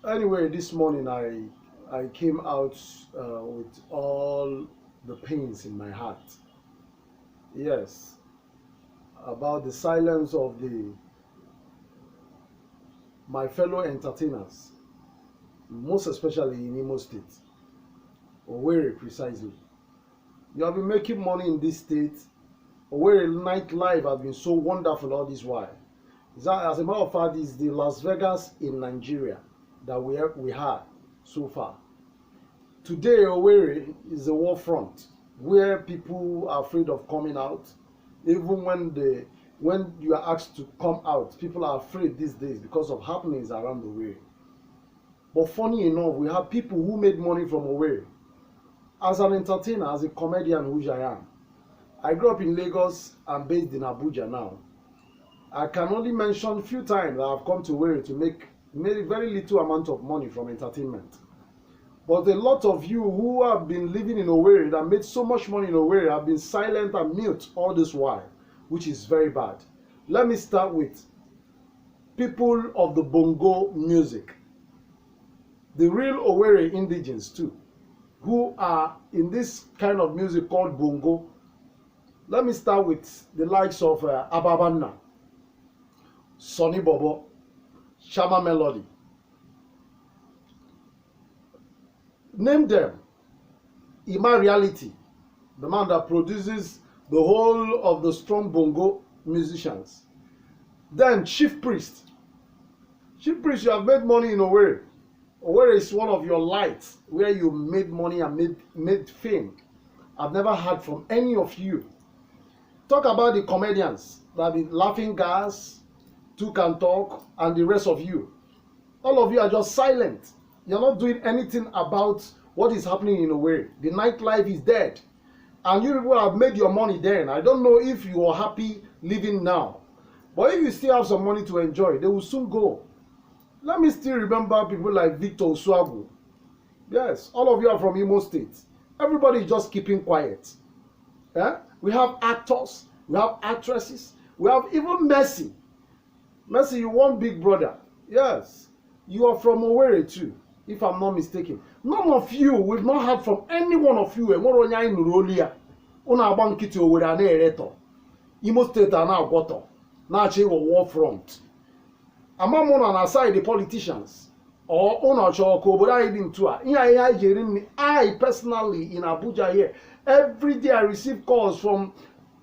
Anyway, this morning I came out with all the pains in my heart. Yes, about the silence of the my fellow entertainers, most especially in Imo State, Owerri precisely. You have been making money in this state. Owerri nightlife has been so wonderful all this while. As a matter of fact, it's the Las Vegas in Nigeria that we had so far. Today, Owerri is a war front where people are afraid of coming out. Even when you are asked to come out, people are afraid these days because of happenings around Owerri. But funny enough, we have people who made money from Owerri. As an entertainer, as a comedian, which I am, I grew up in Lagos and based in Abuja now. I can only mention a few times that I've come to Owerri to make very little amount of money from entertainment. But a lot of you who have been living in Owerri that made so much money in Owerri have been silent and mute all this while, which is very bad. Let me start with people of the bongo music. The real Owerri indigenes too, who are in this kind of music called bongo. Let me start with the likes of Ababanna, Sonny Bobo, Shama Melody. Name them. Ima Reality, the man that produces the whole of the strong bongo musicians. Then Chief Priest. Chief Priest, you have made money in Owerri. Owerri is one of your lights where you made money and made fame. I've never heard from any of you. Talk about the comedians that be Laughing Gas, Two Can Talk, and the rest of you. All of you are just silent. You're not doing anything about what is happening in Owerri. The nightlife is dead. And you people have made your money then. I don't know if you are happy living now. But if you still have some money to enjoy, they will soon go. Let me still remember people like Victor Usuagu. Yes, all of you are from Imo State. Everybody is just keeping quiet. Yeah? We have actors, we have actresses, we have even Mercy. Mercy, you want Big Brother. Yes, you are from Owerri too, if I'm not mistaken. None of you, we've not heard from any one of you. Imo State are now got now a war front. Among on aside the politicians or I personally in Abuja here, every day I receive calls from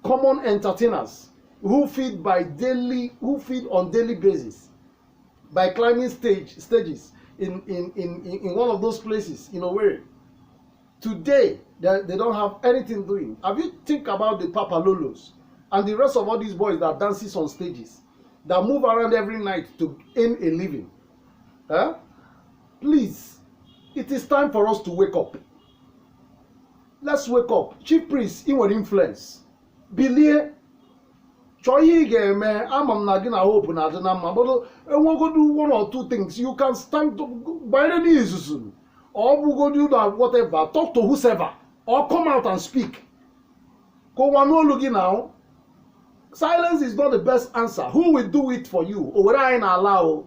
common entertainers who feed on daily basis by climbing stages in one of those places in Owerri. Today they don't have anything doing. Have you think about the Papalolos and the rest of all these boys that dances on stages, that move around every night to earn a living? Please, it is time for us to wake up. Let's wake up. Chief Priest, inward influence. Bilie, choyi game, amam na gina hope na adana ma, but we go do one or two things. You can stand to by the knees, or we go do that whatever. Talk to whoever, or come out and speak. Go one looking now. Silence is not the best answer. Who will do it for you? Or I na allow.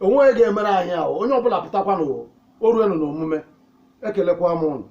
Onwe ga emere anya onye ọbụla pụtakwa no oruenu no omume ekelekwa m.